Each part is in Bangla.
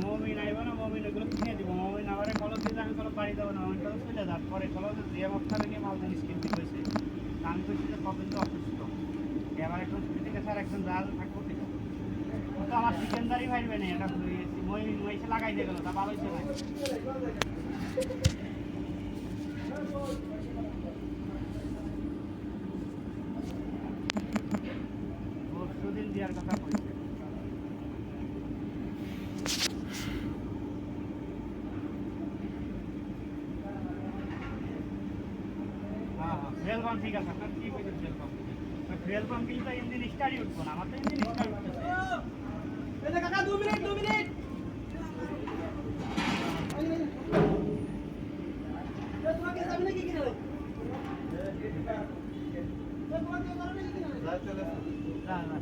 মমিন আইব না, মমিন ওগুলো কিনে দিব। মমিন আবার কলম দিয়ে আমি কলম বাড়ি দেবো না, মমিনটা তো চলে যাক। পরে কলম দিয়ে আমার খাবে নিয়ে মাল জিনিস কিনতে হয়েছে। আমি বলছি যে কদিন তো অসুস্থ, এবার একজন ছুটি গেছে আর একজন জাহাজ থাকবো ঠিক আছে। তো আমার চিকেনদারি ভাইবে না, এটা মহিন মহিষে লাগাই দিয়ে গেলো, তা ভালো হয়েছে না। পরশুদিন দেওয়ার কথা বলছে। হ্যাঁ হ্যাঁ, ফুয়েল পাম্প ঠিক আছে। আপনার কি বলছেন ফুয়েল পাম্প? ফুয়েল পাম্প কিন্তু ইঞ্জিন স্টার্টই উঠবো না, আমার তো ইঞ্জিন স্টার্ট উঠতেছে। কাকা 2 মিনিট 2 মিনিট তোমাকে যাবে নাকি কিনা তোমাকে যাবে নাকি কিনা না না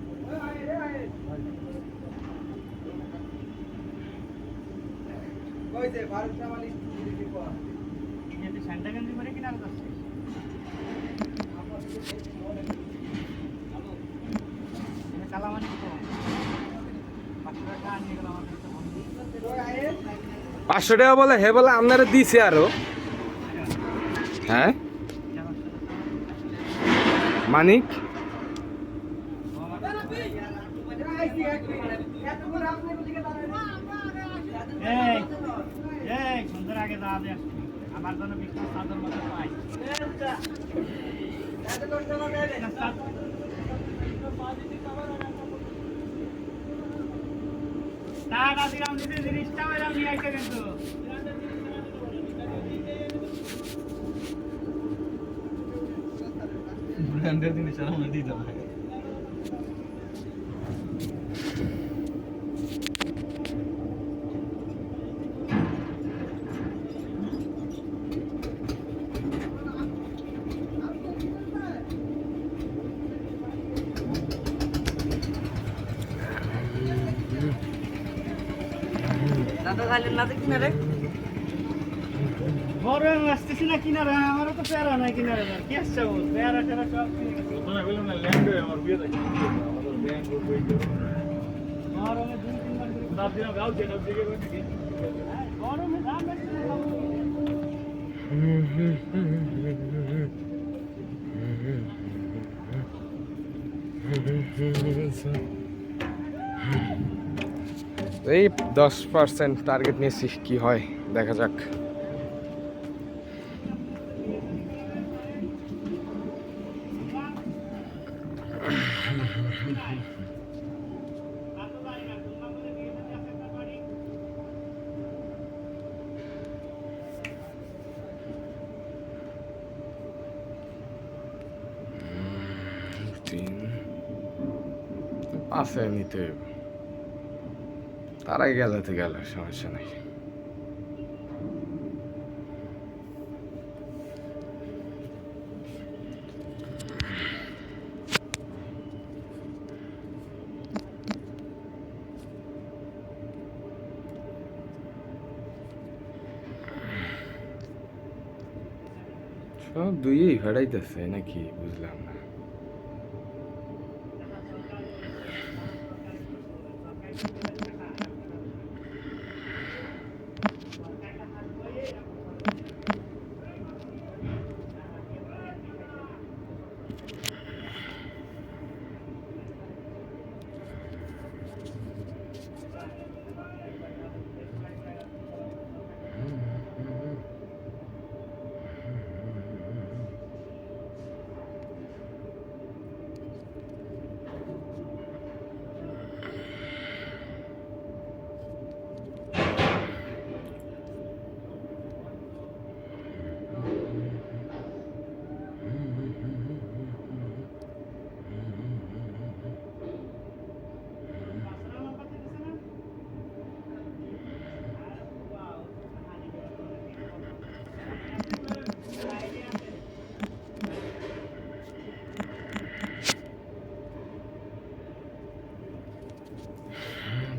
কইছে ভারত চামালি দিদি কো এই সেন্টা গেঞ্জি পরে কিনা যাচ্ছে। এটা কালামানি তো 500 টাকা নিয়ে গেল আমার কাছে বন্ধু। 500 টাকা বলে হে বলে আপনারা দিছে আরো। হ্যাঁ মানিক সুন্দর আগে যাওয়া দিয়ে আসছি আমার জন্য বিষ্ণু সাদর মতো পাই। টাকা দিলাম দিদি, জিনিসটা এরকম নিয়ে আসছে কিন্তু ব্র্যান্ডের জিনিস আর আমরা দিতাম না। দাদা খাইলেন না কিনা রে বড় আসতেছি না কিনারে, আমারও তো পেয়ারা নাই কিনারে। কি আসছে ও পেয়ারা টেরা সব কিনে গেছে। তোমরা বললাম না ল্যান্ড হয়ে আমার বিয়ে দেখি আমাদের ব্যাংক রোড হয়ে গেল। গরমে 2-3 বার করে তার দিন গাও যেটা দিকে করে নাকি গরমে দাম বেশি না খাবো। এই 10% টার্গেট নিয়েছি, কি হয় দেখা যাক। পাশে নিতে তারাই গেলে তো গেল, সমস্যা নেই। সব দুইই ফেরাইতেছে নাকি বুঝলাম না।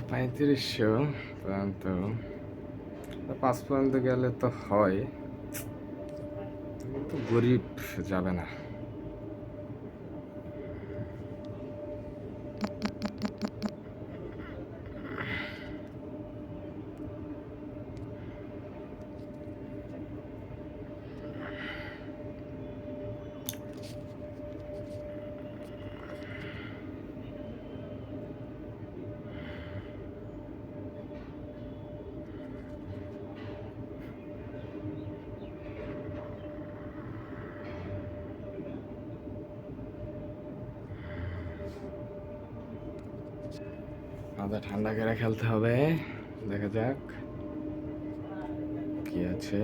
পঁয়ত্রিশশো পর্যন্ত, 5 পর্যন্ত গেলে তো হয়, তো গরিব যাবে না। মাথা ঠান্ডা করে খেলতে হবে, দেখা যাক কি আছে।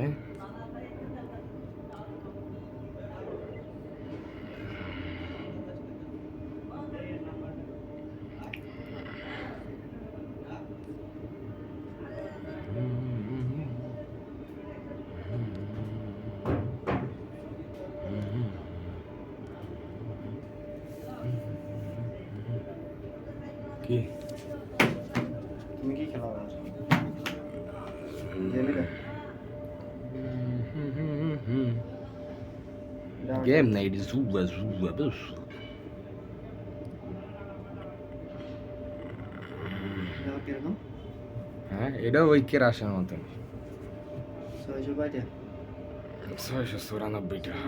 কি তুমি কি খেলা গেমটা গেম না, এটা জুয়া জুয়া বুঝ। কিরকম হ্যাঁ, এটা ওই কেরাসের মতন 600 কয়টা 694 টাকা।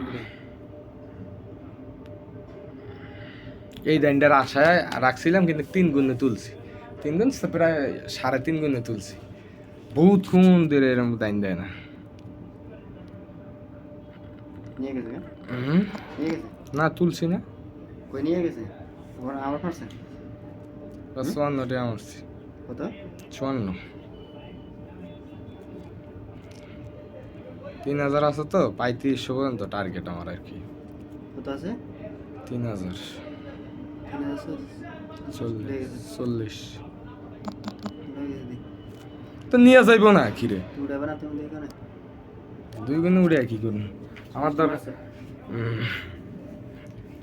এই দাইনটার আশায় রাখছিলাম, কিন্তু 3 গুণে তুলছি, 3 গুণ প্রায় 3.5 গুণে তুলছি। বহুত খুন ধরে এরকম দাইন দেয় না। নিয়ে গেছে হুম, নিয়ে গেছে না তুলছি না, কই নিয়ে গেছে আমার পারছে 54 টাকা মারছি। কত 54 3000 আছে তো, 3500 পর্যন্ত টার্গেট আমার আর কি। কত আছে 3000 40 তো নিয়ে যাইব না কিরে, উড়াবে না তুমি দেখো না 2 গুণে উড়ে কি করুন আমার দরকার।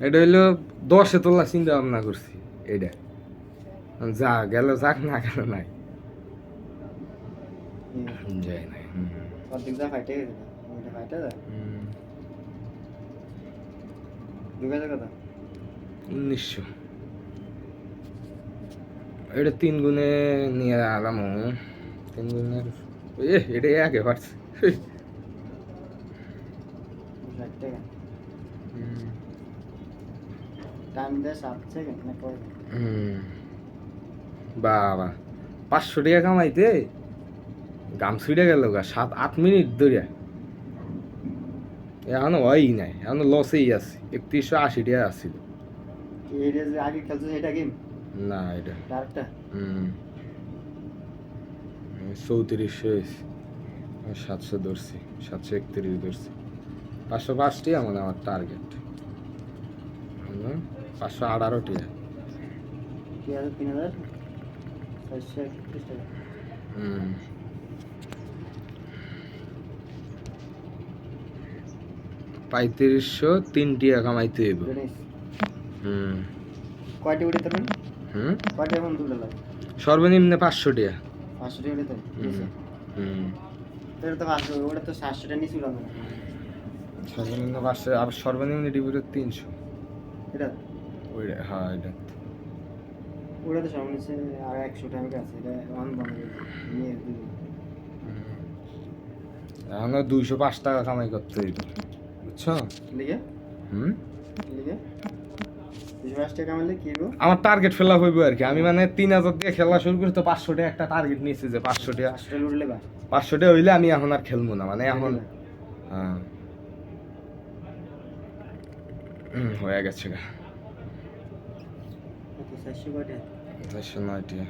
এটা হইলো 10-এ তোলা চিন্তা ভাবনা করছি। এইটা যা গেল যাক, না গেল নাই, যাই নাই। অর্ধেক যা ফাইটে গেছে ওইটা ফাইটে যায় ঢুকেছে কত 1900 এটা 3 গুণে নিয়ে আলাম। 3 গুণের এটা আগে পারছে। 60 টাকা টাইম দেয় 7 সেকেন্ড না কয় বাবা 500 টাকা কামাইতে গাম ছুটে গেল গা 7-8 মিনিট ধরে। এখনো হয়ই নাই, এখনো লসেই আছে। 3180 টাকা আসছিল। এই যে আগে খেলছো সেটা গেম না এটা ডাইরেক্টটা 3400 700 ধরছি, 731 ধরছি। 505 টাকা মানে আমার টার্গেট। 518 টাকা। কি আছে 3431 টাকা 3503 টাকা কামাইতে হইব। জানিস হুম কয়টা উড়ে তুমি হুম কয়টা এখন তুলে লাগে সর্বনিম্ন 500 টাকা। 500 টাকা উড়ে তো নিচে হুম তোর তো 500 ওটা তো 700 টাকা নিচে উড়ানো সর্বনিম্ন 500, আর সর্বনিম্ন ডিভিডের 300। এটা ওই হ্যাঁ এটা ওটা তো সামনে নিচে আর 100 টাকা আছে এটা অন বন্ধ করে নিয়ে এখন 205 টাকা কামাই করতে হইব, বুঝছো? লিখে হুম লিখে 250 টাকা কামাইলে কি গো আমার টার্গেট ফেলা হইব আর কি। আমি মানে 3000 দিয়ে খেলা শুরু করি, তো 500 টাকা একটা টার্গেট নিয়েছি যে 500 টাকা 500 টাকা উড়লে বা 500 টাকা হইলে আমি এখন আর খেলবো না, মানে এখন হ্যাঁ হয়ে গেছে গা। কত 400 কয়টা 409 টাকা।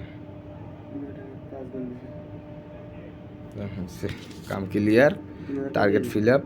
কাজ করবে কাম ক্লিয়ার, টার্গেট ফিল আপ।